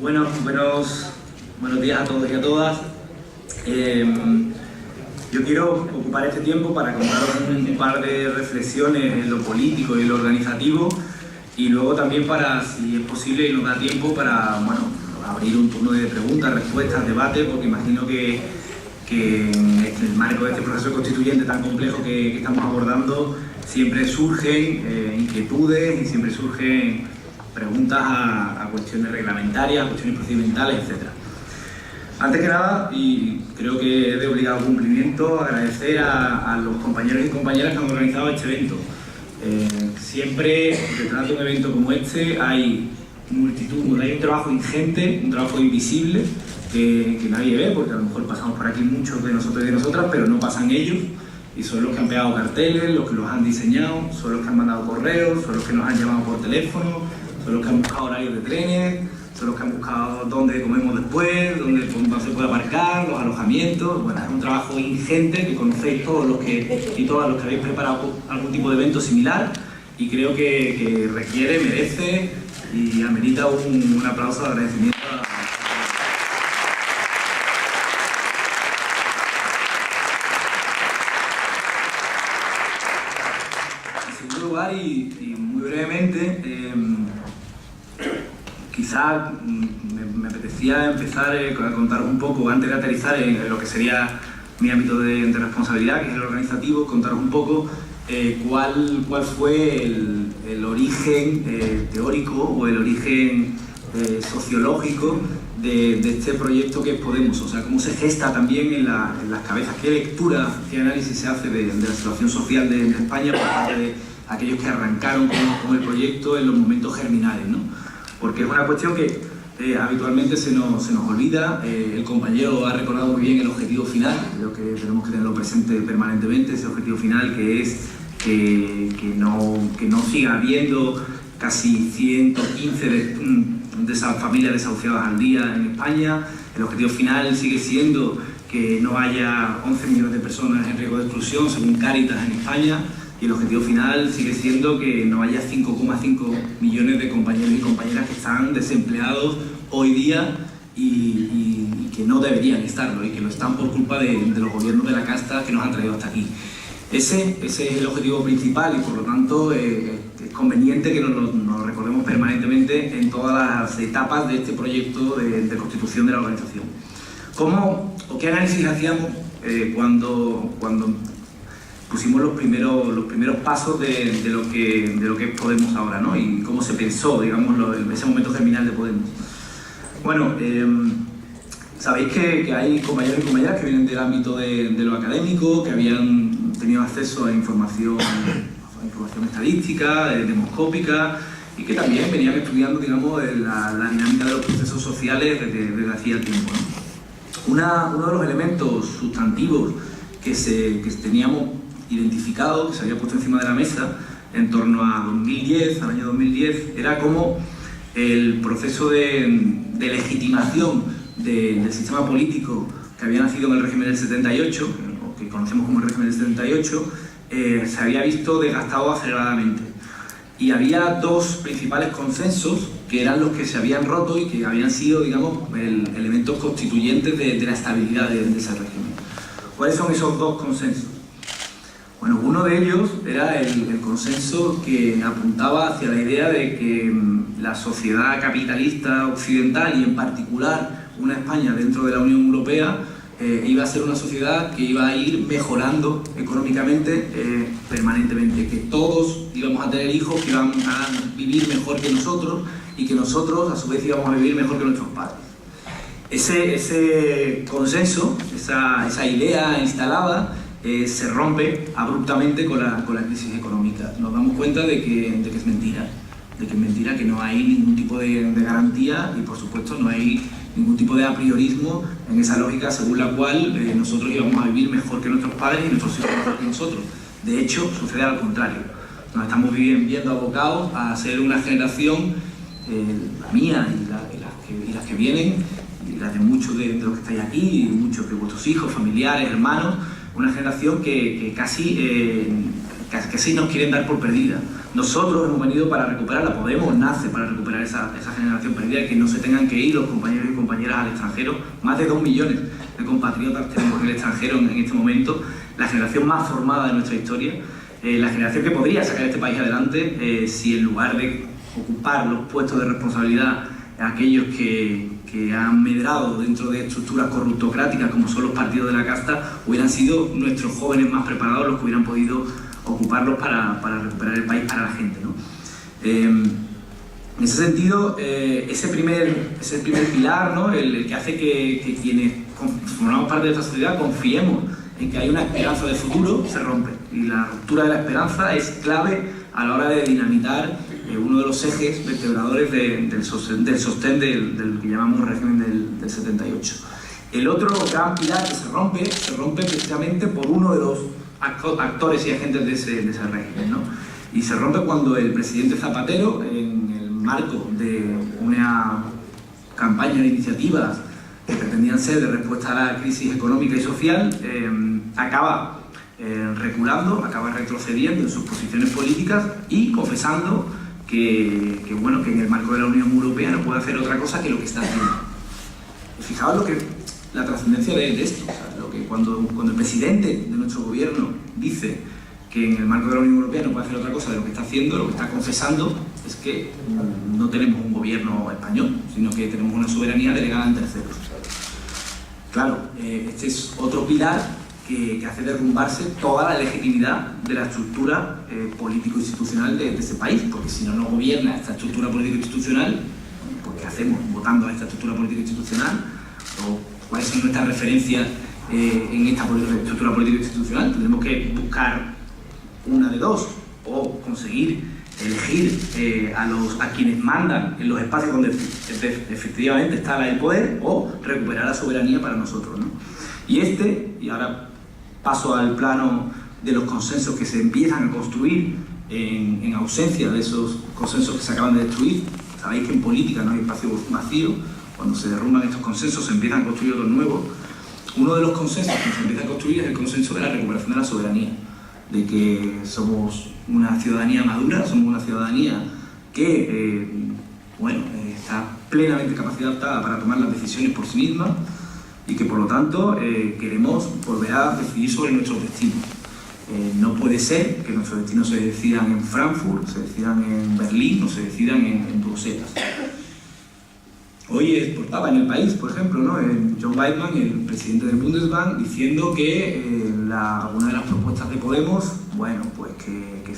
Buenos días a todos y a todas. Yo quiero ocupar este tiempo para contaros un par de reflexiones en lo político y en lo organizativo, y luego también para, si es posible y nos da tiempo, para abrir un turno de preguntas, respuestas, debate, porque imagino que en el marco de este proceso constituyente tan complejo que estamos abordando siempre surgen inquietudes y siempre surgen preguntas a cuestiones reglamentarias, a cuestiones procedimentales, etc. Antes que nada, y creo que es de obligado cumplimiento, agradecer a los compañeros y compañeras que han organizado este evento. Siempre detrás de un evento como este hay un trabajo ingente, un trabajo invisible que nadie ve, porque a lo mejor pasamos por aquí muchos de nosotros y de nosotras, pero no pasan ellos, y son los que han pegado carteles, los que los han diseñado, son los que han mandado correos, son los que nos han llamado por teléfono, son los que han buscado horarios de trenes, son los que han buscado dónde comemos después, dónde se puede aparcar, los alojamientos. Bueno, es un trabajo ingente que conocéis todos los y todas los que habéis preparado algún tipo de evento similar, y creo que requiere, merece y amerita un aplauso de agradecimiento. En segundo lugar, y muy brevemente, quizá me apetecía empezar a contaros un poco, antes de aterrizar en lo que sería mi ámbito de responsabilidad, que es el organizativo, contaros un poco cuál fue el origen teórico o el origen sociológico de este proyecto que es Podemos, o sea, cómo se gesta también en las cabezas, qué lectura, qué análisis se hace de la situación social de España por parte de aquellos que arrancaron con el proyecto en los momentos germinales, ¿no? Porque es una cuestión que habitualmente se nos olvida. El compañero ha recordado muy bien el objetivo final, creo que tenemos que tenerlo presente permanentemente, ese objetivo final que es que no siga habiendo casi 115 de esas familias desahuciadas al día en España. El objetivo final sigue siendo que no haya 11 millones de personas en riesgo de exclusión, según Cáritas, en España. Y el objetivo final sigue siendo que no haya 5,5 millones de compañeros y compañeras que están desempleados hoy día y que no deberían estarlo, y que lo están por culpa de los gobiernos de la casta que nos han traído hasta aquí. Ese es el objetivo principal, y por lo tanto es conveniente que nos recordemos permanentemente en todas las etapas de este proyecto de constitución de la organización. ¿Qué análisis hacíamos cuando pusimos los primeros pasos de lo que es Podemos ahora, ¿no? Y cómo se pensó, digamos, ese momento germinal de Podemos? Bueno, sabéis que hay compañeros y compañeras que vienen del ámbito de lo académico, que habían tenido acceso a información estadística, demoscópica, y que también venían estudiando, digamos, la dinámica de los procesos sociales desde hacía tiempo, ¿no? Uno de los elementos sustantivos que teníamos identificado, que se había puesto encima de la mesa en torno a 2010, al año 2010, era cómo el proceso de legitimación del sistema político que había nacido en el régimen del 78, o que conocemos como el régimen del 78, se había visto desgastado aceleradamente. Y había dos principales consensos que eran los que se habían roto y que habían sido, digamos, elementos constituyentes de la estabilidad de ese régimen. ¿Cuáles son esos dos consensos? Bueno, uno de ellos era el consenso que apuntaba hacia la idea de que la sociedad capitalista occidental, y en particular una España dentro de la Unión Europea, iba a ser una sociedad que iba a ir mejorando económicamente permanentemente, que todos íbamos a tener hijos que iban a vivir mejor que nosotros, y que nosotros a su vez íbamos a vivir mejor que nuestros padres. Ese consenso, esa idea instalada, se rompe abruptamente con la crisis económica. Nos damos cuenta de que es mentira, que no hay ningún tipo de garantía, y por supuesto no hay ningún tipo de apriorismo en esa lógica según la cual nosotros íbamos a vivir mejor que nuestros padres y nuestros hijos mejor que nosotros. De hecho, sucede al contrario. Nos estamos viendo abocados a ser una generación, la mía y las que vienen, y las de muchos de los que estáis aquí, y muchos de vuestros hijos, familiares, hermanos, una generación que casi nos quieren dar por perdida. Nosotros hemos venido para recuperarla. Podemos nace para recuperar esa generación perdida, que no se tengan que ir los compañeros y compañeras al extranjero. Más de 2 millones de compatriotas tenemos en el extranjero en este momento, la generación más formada de nuestra historia, la generación que podría sacar este país adelante si en lugar de ocupar los puestos de responsabilidad aquellos que han medrado dentro de estructuras corruptocráticas como son los partidos de la casta, hubieran sido nuestros jóvenes más preparados los que hubieran podido ocuparlos para recuperar el país para la gente, ¿no? En ese sentido, ese primer pilar, ¿no? el que hace que quienes formamos parte de esta sociedad confiemos en que hay una esperanza de futuro, se rompe. Y la ruptura de la esperanza es clave a la hora de dinamitar uno de los ejes vertebradores del sostén del que llamamos régimen del 78. El otro gran pilar que se rompe precisamente por uno de los actores y agentes de ese régimen, ¿no? Y se rompe cuando el presidente Zapatero, en el marco de una campaña de iniciativas que pretendían ser de respuesta a la crisis económica y social, acaba reculando, acaba retrocediendo en sus posiciones políticas y confesando que en el marco de la Unión Europea no puede hacer otra cosa que lo que está haciendo. Fijaos la trascendencia de esto, o sea, cuando el presidente de nuestro gobierno dice que en el marco de la Unión Europea no puede hacer otra cosa de lo que está haciendo, lo que está confesando es que no tenemos un gobierno español, sino que tenemos una soberanía delegada en terceros. Claro, este es otro pilar que hace derrumbarse toda la legitimidad de la estructura político-institucional de ese país, porque si no gobierna esta estructura político-institucional, pues ¿qué hacemos votando a esta estructura político-institucional? ¿O cuáles son nuestras referencias en esta estructura político-institucional? Tendremos que buscar una de dos, o conseguir elegir a quienes mandan en los espacios donde efectivamente está el poder, o recuperar la soberanía para nosotros, ¿no? Y ahora paso al plano de los consensos que se empiezan a construir en ausencia de esos consensos que se acaban de destruir. Sabéis que en política no hay espacio vacío. Cuando se derrumban estos consensos se empiezan a construir otros nuevos. Uno de los consensos que se empieza a construir es el consenso de la recuperación de la soberanía, de que somos una ciudadanía madura, somos una ciudadanía que está plenamente capacitada para tomar las decisiones por sí misma y que por lo tanto queremos volver a decidir sobre nuestros destinos. No puede ser que nuestros destinos se decidan en Frankfurt, se decidan en Berlín o se decidan en Bruselas. Hoy exportaba en El País, por ejemplo, ¿no? John Weidmann, el presidente del Bundesbank, diciendo que una de las propuestas de Podemos, pues que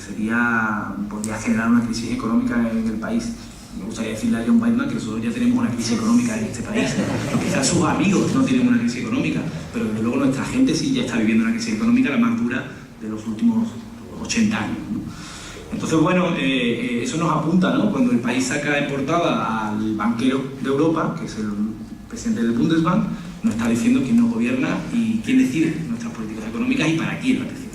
podría generar una crisis económica en el país. Me gustaría decirle a John Weidmann que nosotros ya tenemos una crisis económica en este país. Quizás sus amigos no tienen una crisis económica, pero desde luego nuestra gente sí ya está viviendo una crisis económica, la más dura de los últimos 80 años, ¿no? Entonces, eso nos apunta, ¿no? Cuando el país saca en portada al banquero de Europa, que es el presidente del Bundesbank, nos está diciendo quién nos gobierna y quién decide nuestras políticas económicas y para quién las decide.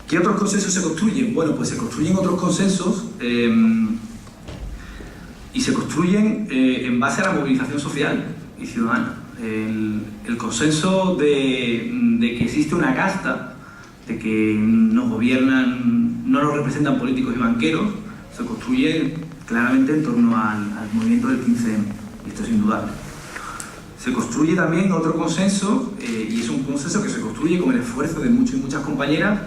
¿Qué otros consensos se construyen? Bueno, pues se construyen otros consensos y se construyen en base a la movilización social y ciudadana. El consenso de que existe una casta, de que nos gobiernan, no nos representan políticos y banqueros, se construye claramente en torno al movimiento del 15M, y esto es indudable. Se construye también otro consenso, y es un consenso que se construye con el esfuerzo de muchos y muchas compañeras,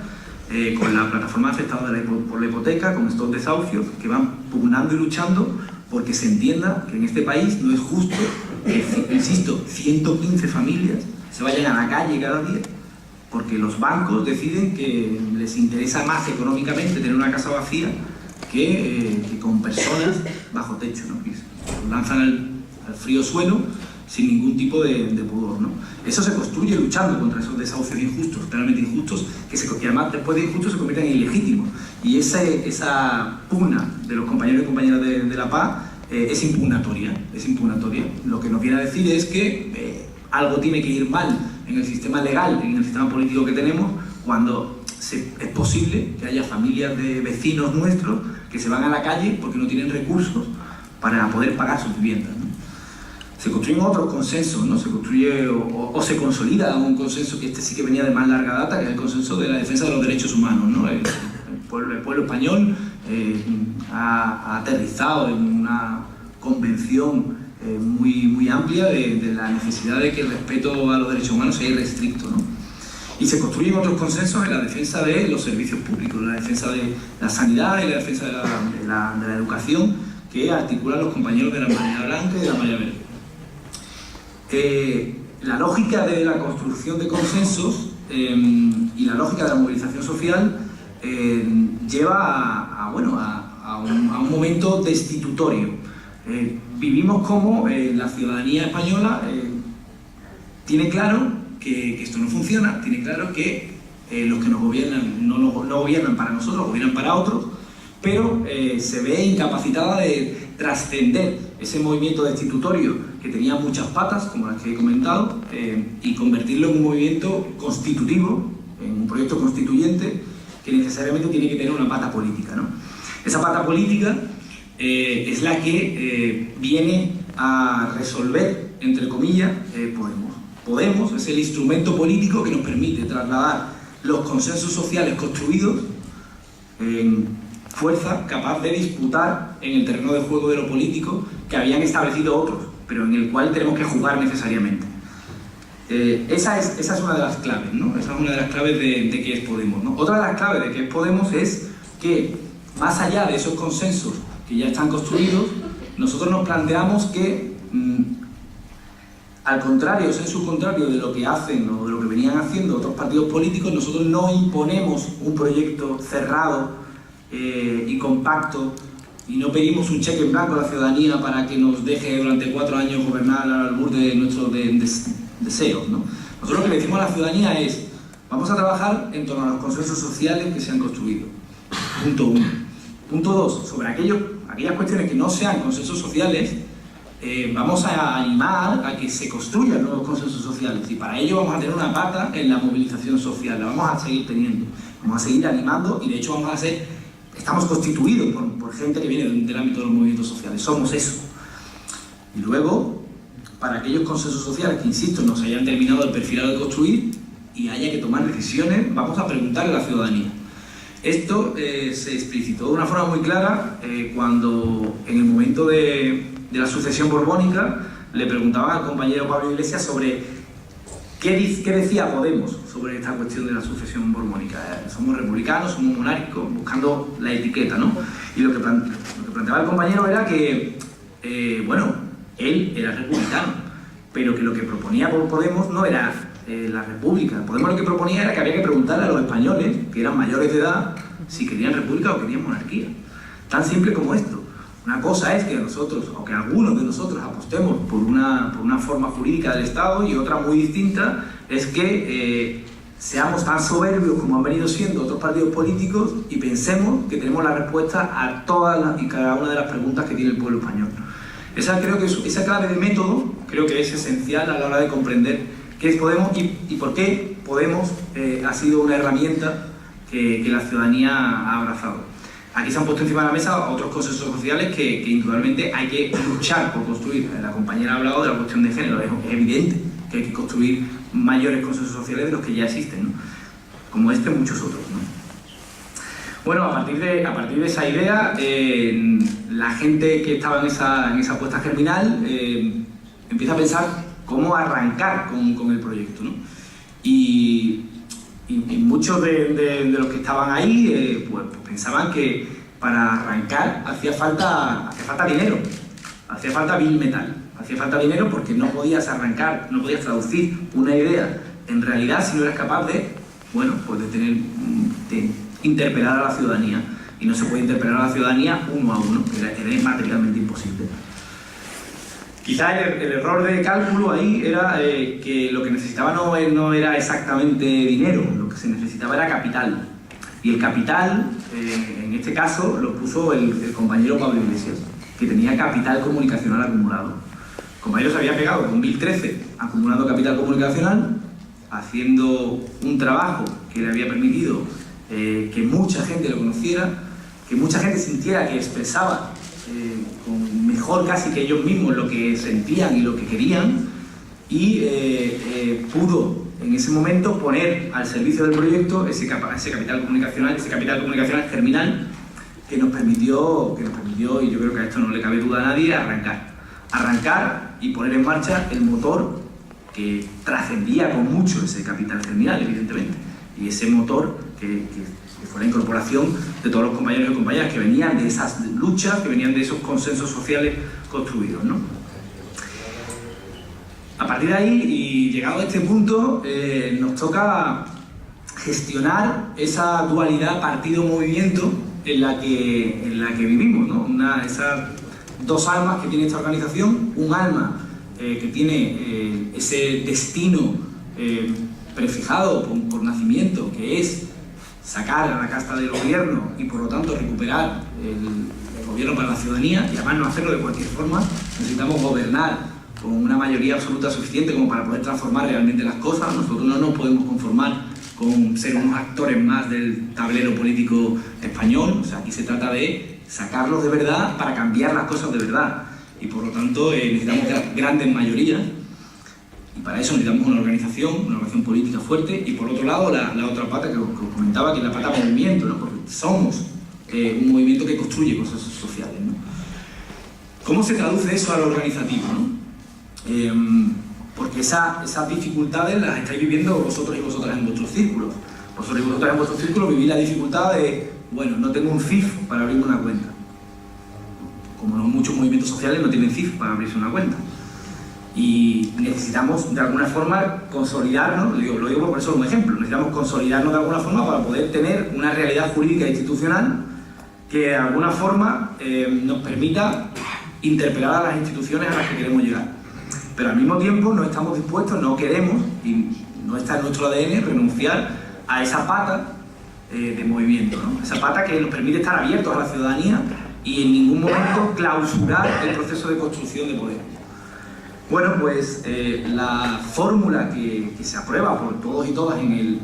con la plataforma afectada por la hipoteca, con estos desahucios, que van pugnando y luchando porque se entienda que en este país no es justo que, insisto, 115 familias se vayan a la calle cada día porque los bancos deciden que les interesa más económicamente tener una casa vacía que con personas bajo techo, ¿no? Que se lanzan al frío suelo sin ningún tipo de pudor, ¿no? Eso se construye luchando contra esos desahucios injustos, claramente injustos, que además después de injustos se convierten en ilegítimos. Y esa pugna de los compañeros y compañeras de la paz es impugnatoria. Lo que nos viene a decir es que algo tiene que ir mal en el sistema legal, en el sistema político que tenemos, cuando es posible que haya familias de vecinos nuestros que se van a la calle porque no tienen recursos para poder pagar sus viviendas, ¿no? Se construyen otros consensos, ¿no? Se construye o se consolida un consenso que sí que venía de más larga data, que es el consenso de la defensa de los derechos humanos, ¿no? el pueblo español ha aterrizado en una convención muy amplia de la necesidad de que el respeto a los derechos humanos sea irrestricto, ¿no? Y se construyen otros consensos en la defensa de los servicios públicos, en la defensa de la sanidad y la defensa de la educación, que articulan los compañeros de la marea blanca y de la marea verde. La lógica de la construcción de consensos y la lógica de la movilización social lleva a un momento destitutorio. Vivimos como la ciudadanía española tiene claro que esto no funciona, tiene claro que los que nos gobiernan no gobiernan para nosotros, gobiernan para otros, pero se ve incapacitada de trascender ese movimiento destitutorio que tenía muchas patas, como las que he comentado, y convertirlo en un movimiento constitutivo, en un proyecto constituyente que necesariamente tiene que tener una pata política, ¿no? Esa pata política es la que viene a resolver, entre comillas, Podemos es el instrumento político que nos permite trasladar los consensos sociales construidos en fuerza capaz de disputar en el terreno de juego de lo político que habían establecido otros, pero en el cual tenemos que jugar necesariamente. Esa es una de las claves, ¿no? Esa es una de las claves de qué es Podemos, ¿no? Otra de las claves de qué es Podemos es que, más allá de esos consensos que ya están construidos, nosotros nos planteamos que al contrario, o sensu contrario de lo que hacen o de lo que venían haciendo otros partidos políticos, nosotros no imponemos un proyecto cerrado y compacto y no pedimos un cheque en blanco a la ciudadanía para que nos deje durante 4 años gobernar al albur de nuestros deseos, ¿no? Nosotros lo que le decimos a la ciudadanía es: vamos a trabajar en torno a los consensos sociales que se han construido. Punto 1. Punto 2. Sobre aquellas cuestiones que no sean consensos sociales, vamos a animar a que se construyan nuevos consensos sociales, y para ello vamos a tener una pata en la movilización social, la vamos a seguir teniendo, vamos a seguir animando, y de hecho estamos constituidos por gente que viene del ámbito de los movimientos sociales, somos eso. Y luego, para aquellos consensos sociales que, insisto, no se hayan terminado de perfilar o de construir y haya que tomar decisiones, vamos a preguntarle a la ciudadanía. Esto se explicitó de una forma muy clara cuando, en el momento de la sucesión borbónica, le preguntaban al compañero Pablo Iglesias sobre qué decía Podemos sobre esta cuestión de la sucesión borbónica. Somos republicanos, somos monárquicos, buscando la etiqueta, ¿no? Y lo que planteaba el compañero era que, él era republicano, pero que lo que proponía Podemos no era la república. Podemos lo que proponía era que había que preguntarle a los españoles, que eran mayores de edad, si querían república o querían monarquía. Tan simple como esto. Una cosa es que nosotros, o que algunos de nosotros apostemos por una forma jurídica del Estado, y otra muy distinta es que seamos tan soberbios como han venido siendo otros partidos políticos y pensemos que tenemos la respuesta a todas y cada una de las preguntas que tiene el pueblo español. Esa clave de método creo que es esencial a la hora de comprender qué es Podemos y por qué Podemos ha sido una herramienta que la ciudadanía ha abrazado. Aquí se han puesto encima de la mesa otros consensos sociales que indudablemente hay que luchar por construir. La compañera ha hablado de la cuestión de género. Es evidente que hay que construir mayores consensos sociales de los que ya existen, ¿no? Como este, muchos otros, ¿no? Bueno, a partir de esa idea, la gente que estaba en esa puesta germinal empieza a pensar cómo arrancar con el proyecto, ¿no? Y muchos de los que estaban ahí pues pensaban que para arrancar hacía falta dinero, hacía falta bill metal, hacía falta dinero porque no podías arrancar, no podías traducir una idea en realidad si no eras capaz de interpelar a la ciudadanía, y no se puede interpelar a la ciudadanía uno a uno, era materialmente imposible. Quizá el error de cálculo ahí era que lo que necesitaba no era exactamente dinero, lo que se necesitaba era capital. Y el capital, en este caso, lo puso el compañero Pablo Iglesias, que tenía capital comunicacional acumulado. El compañero se había pegado en 2013 acumulando capital comunicacional, haciendo un trabajo que le había permitido que mucha gente lo conociera, que mucha gente sintiera que expresaba con mejor casi que ellos mismos lo que sentían y lo que querían, y pudo en ese momento poner al servicio del proyecto ese capital comunicacional germinal que nos permitió, y yo creo que a esto no le cabe duda a nadie, arrancar y poner en marcha el motor que trascendía con mucho ese capital germinal, evidentemente, y ese motor que fue la incorporación de todos los compañeros y compañeras que venían de esas luchas, que venían de esos consensos sociales construidos, ¿no? A partir de ahí, y llegado a este punto, nos toca gestionar esa dualidad partido-movimiento en la que vivimos, ¿no? Esas dos almas que tiene esta organización, un alma que tiene ese destino prefijado por nacimiento, que es sacar a la casta del gobierno y por lo tanto recuperar el gobierno para la ciudadanía, y además no hacerlo de cualquier forma. Necesitamos gobernar con una mayoría absoluta suficiente como para poder transformar realmente las cosas. Nosotros no nos podemos conformar con ser unos actores más del tablero político español. O sea, aquí se trata de sacarlos de verdad para cambiar las cosas de verdad, y por lo tanto necesitamos grandes mayorías, y para eso necesitamos una organización política fuerte. Y por otro lado, la otra pata que os comentaba, que es la pata movimiento, ¿no? Porque somos un movimiento que construye cosas sociales, ¿no? ¿Cómo se traduce eso a lo organizativo, ¿no? Porque esas dificultades las estáis viviendo vosotros y vosotras en vuestros círculos. Vosotros y vosotras en vuestros círculos vivís la dificultad de, bueno, no tengo un CIF para abrirme una cuenta. Como muchos movimientos sociales no tienen CIF para abrirse una cuenta. Y necesitamos de alguna forma consolidarnos, lo digo por eso como ejemplo, necesitamos consolidarnos de alguna forma para poder tener una realidad jurídica e institucional que de alguna forma nos permita interpelar a las instituciones a las que queremos llegar. Pero al mismo tiempo no estamos dispuestos, no queremos, y no está en nuestro ADN, renunciar a esa pata de movimiento, ¿no? Esa pata que nos permite estar abiertos a la ciudadanía y en ningún momento clausurar el proceso de construcción de poder. Bueno, pues la fórmula que se aprueba por todos y todas en el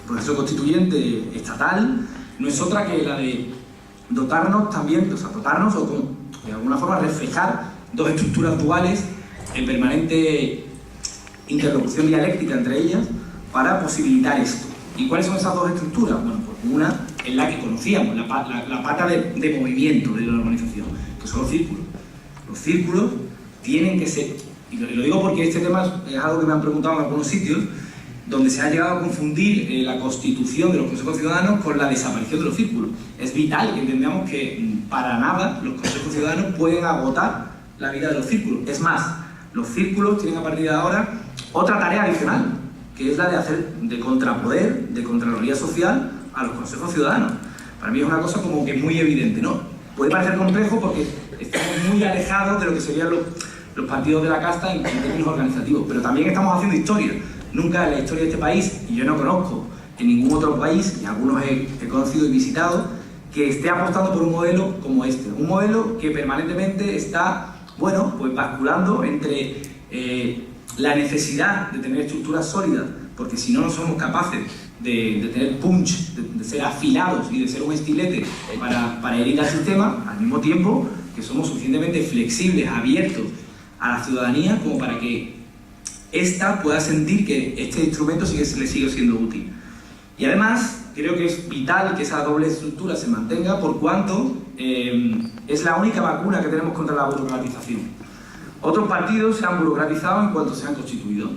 proceso constituyente estatal no es otra que la de dotarnos también, o sea, dotarnos o de alguna forma reflejar dos estructuras duales en permanente interlocución dialéctica entre ellas para posibilitar esto. ¿Y cuáles son esas dos estructuras? Bueno, pues una es la que conocíamos, la pata de movimiento de la organización, que son los círculos. Los círculos tienen que ser, y lo digo porque este tema es algo que me han preguntado en algunos sitios, donde se ha llegado a confundir la constitución de los consejos ciudadanos con la desaparición de los círculos. Es vital que entendamos que para nada los consejos ciudadanos pueden agotar la vida de los círculos. Es más, los círculos tienen a partir de ahora otra tarea adicional, que es la de hacer de contrapoder, de contraloría social a los consejos ciudadanos. Para mí es una cosa como que muy evidente, ¿no? Puede parecer complejo porque estamos muy alejados de lo que serían los partidos de la casta en términos organizativos, pero también estamos haciendo historia. Nunca en la historia de este país, y yo no conozco en ningún otro país, y algunos he conocido y visitado, que esté apostando por un modelo como este. Un modelo que permanentemente está, bueno, pues basculando entre la necesidad de tener estructuras sólidas, porque si no, no somos capaces de tener punch, de ser afilados y de ser un estilete para herir al sistema, al mismo tiempo que somos suficientemente flexibles, abiertos a la ciudadanía como para que ésta pueda sentir que este instrumento le sigue siendo útil. Y además, creo que es vital que esa doble estructura se mantenga, por cuanto es la única vacuna que tenemos contra la burocratización. Otros partidos se han burocratizado en cuanto se han constituido.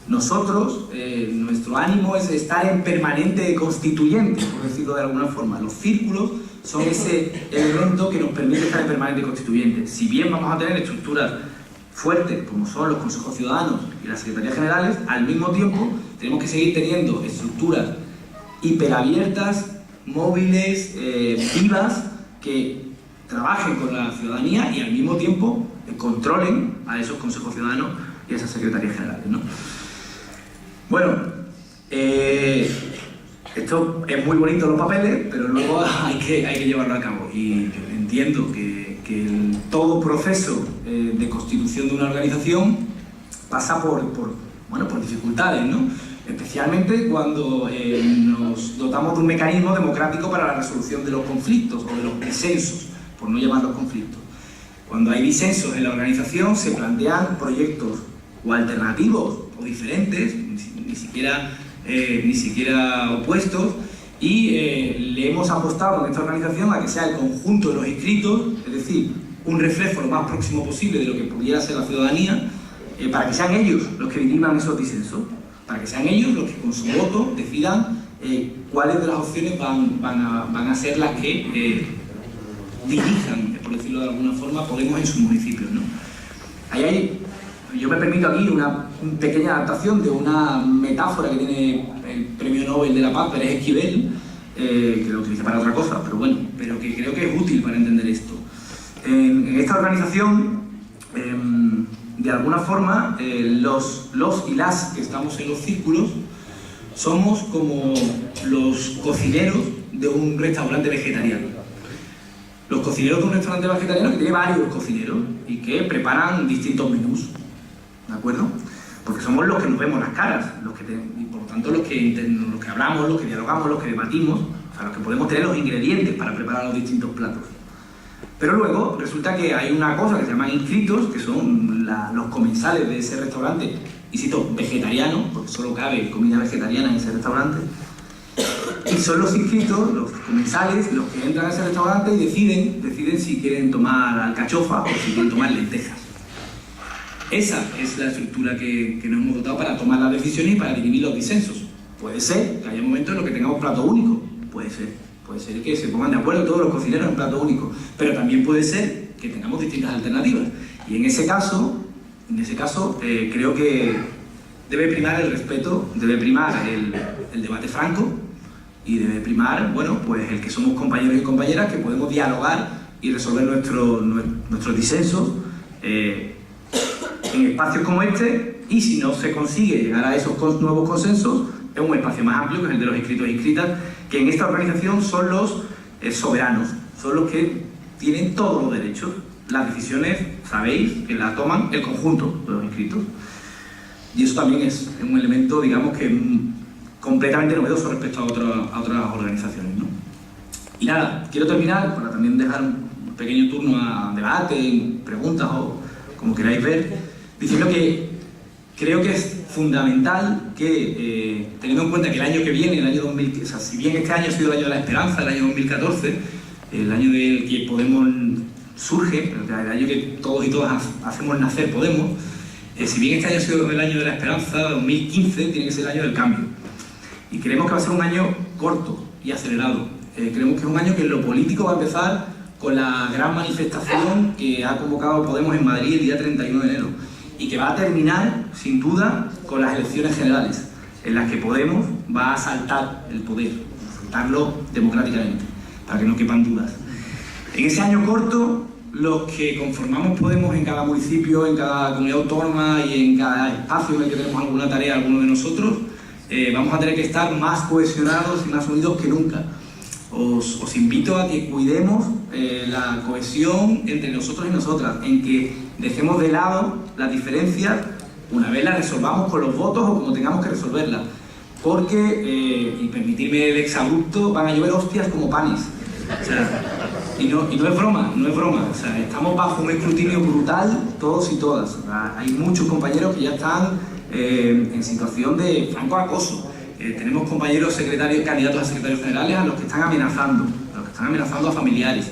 Nosotros, nuestro ánimo es estar en permanente constituyente, por decirlo de alguna forma. Los círculos son ese elemento que nos permite estar en permanente constituyente. Si bien vamos a tener estructuras fuertes, como son los consejos ciudadanos y las secretarías generales, al mismo tiempo tenemos que seguir teniendo estructuras hiperabiertas, móviles, vivas, que trabajen con la ciudadanía y al mismo tiempo controlen a esos consejos ciudadanos y a esas secretarías generales, ¿no? Bueno, esto es muy bonito los papeles, pero luego hay que llevarlo a cabo, y yo entiendo que todo proceso de constitución de una organización pasa por dificultades, ¿no? Especialmente cuando nos dotamos de un mecanismo democrático para la resolución de los conflictos o de los disensos, por no llamarlos conflictos. Cuando hay disensos en la organización se plantean proyectos o alternativos o diferentes, ni siquiera opuestos, y le hemos apostado en esta organización a que sea el conjunto de los inscritos, es decir, un reflejo lo más próximo posible de lo que pudiera ser la ciudadanía, para que sean ellos los que diriman esos disensos, para que sean ellos los que con su voto decidan cuáles de las opciones van a ser las que dirijan, por decirlo de alguna forma, Podemos en sus municipios, ¿no? Yo me permito aquí una pequeña adaptación de una metáfora que tiene el Premio Nobel de la Paz, Pérez Esquivel, que lo utiliza para otra cosa, pero que creo que es útil para entender esto. En esta organización, de alguna forma, los y las que estamos en los círculos somos como los cocineros de un restaurante vegetariano. Los cocineros de un restaurante vegetariano que tiene varios cocineros y que preparan distintos menús, ¿de acuerdo? Porque somos los que nos vemos las caras, y por lo tanto los que hablamos, los que dialogamos, los que debatimos, o sea, los que podemos tener los ingredientes para preparar los distintos platos. Pero luego resulta que hay una cosa que se llaman inscritos, que son los comensales de ese restaurante, y cito vegetariano, porque solo cabe comida vegetariana en ese restaurante, y son los inscritos, los comensales, los que entran a ese restaurante y deciden si quieren tomar alcachofa o si quieren tomar lentejas. Esa es la estructura que nos hemos dotado para tomar las decisiones y para dirimir los disensos. Puede ser que haya momentos en los que tengamos plato único, puede ser que se pongan de acuerdo todos los cocineros en plato único, pero también puede ser que tengamos distintas alternativas. Y en ese caso creo que debe primar el respeto, debe primar el debate franco y debe primar, bueno, pues el que somos compañeros y compañeras, que podemos dialogar y resolver nuestros disensos en espacios como este, y si no se consigue llegar a esos nuevos consensos, es un espacio más amplio, que es el de los inscritos e inscritas, que en esta organización son los soberanos, son los que tienen todos los derechos. Las decisiones, sabéis, que las toman el conjunto de los inscritos. Y eso también es un elemento, digamos, que completamente novedoso respecto a otras organizaciones, ¿no? Y nada, quiero terminar, para también dejar un pequeño turno a debate, preguntas o como queráis ver, diciendo que creo que es fundamental que, teniendo en cuenta que el año que viene, el año 2000, o sea, si bien este año ha sido el año de la esperanza, el año 2014, el año del que Podemos surge, el año que todos y todas hacemos nacer Podemos, si bien este año ha sido el año de la esperanza, 2015 tiene que ser el año del cambio. Y creemos que va a ser un año corto y acelerado. Creemos que es un año que en lo político va a empezar con la gran manifestación que ha convocado Podemos en Madrid el día 31 de enero y que va a terminar, sin duda, con las elecciones generales, en las que Podemos va a asaltar el poder, asaltarlo democráticamente, para que no quepan dudas. En ese año corto, los que conformamos Podemos en cada municipio, en cada comunidad autónoma y en cada espacio en el que tenemos alguna tarea, alguno de nosotros, vamos a tener que estar más cohesionados y más unidos que nunca. Os invito a que cuidemos la cohesión entre nosotros y nosotras, en que dejemos de lado las diferencias una vez las resolvamos con los votos o como tengamos que resolverlas, porque, y permitirme el exabrupto, van a llover hostias como panes. O sea, y no es broma, o sea, estamos bajo un escrutinio brutal todos y todas. O sea, hay muchos compañeros que ya están en situación de franco acoso. Tenemos compañeros secretarios, candidatos a secretarios generales a los que están amenazando, a familiares.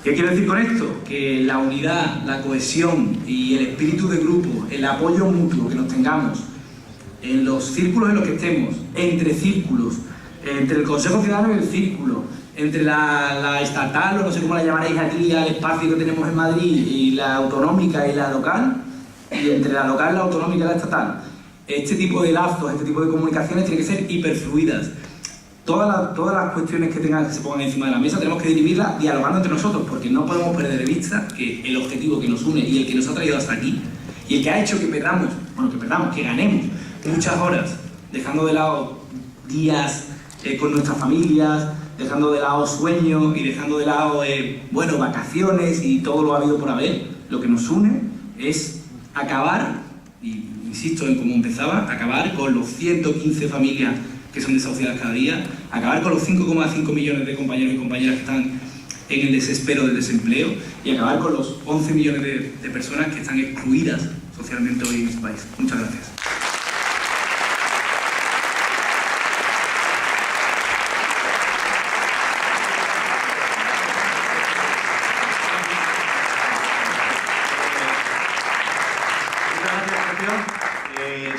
¿Qué quiero decir con esto? Que la unidad, la cohesión y el espíritu de grupo, el apoyo mutuo que nos tengamos en los círculos en los que estemos, entre círculos, entre el Consejo Ciudadano y el círculo, entre la estatal, o no sé cómo la llamaréis aquí, al espacio que tenemos en Madrid, y la autonómica y la local, y entre la local, la autonómica y la estatal, este tipo de lazos, este tipo de comunicaciones tienen que ser hiperfluidas. Todas las cuestiones que se pongan encima de la mesa tenemos que dirimirlas dialogando entre nosotros, porque no podemos perder de vista que el objetivo que nos une y el que nos ha traído hasta aquí, y el que ha hecho que ganemos muchas horas, dejando de lado días con nuestras familias, dejando de lado sueños y dejando de lado, vacaciones y todo lo habido por haber. Lo que nos une es acabar, y insisto en cómo empezaba, acabar con los 115 familias que son desahuciadas cada día, acabar con los 5,5 millones de compañeros y compañeras que están en el desespero del desempleo y acabar con los 11 millones de personas que están excluidas socialmente hoy en este país. Muchas gracias.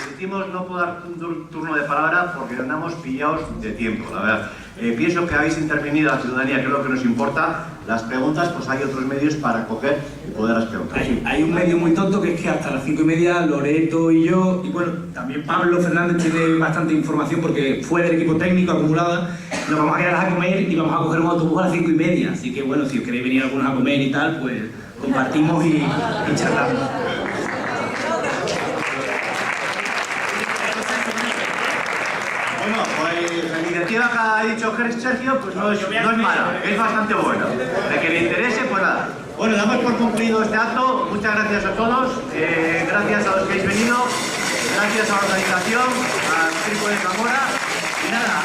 Sentimos no poder dar un turno de palabra porque andamos pillados de tiempo, la verdad. Pienso que habéis intervenido a la ciudadanía, que es lo que nos importa. Las preguntas, pues hay otros medios para coger y poderlas preguntar. Hay un medio muy tonto que es que hasta las 5:30 Loreto y yo, y bueno, también Pablo Fernández tiene bastante información porque fue del equipo técnico acumulada, nos vamos a quedar a comer y vamos a coger un autobús a las 5:30. Así que bueno, si os queréis venir algunos a comer y tal, pues compartimos y charlamos. Bueno, pues la iniciativa que ha dicho Sergio pues no es mala, es bastante buena. De que le interese, pues nada. Bueno, damos por concluido este acto. Muchas gracias a todos. Gracias a los que habéis venido. Gracias a la organización, al Trípode de Zamora. Y nada,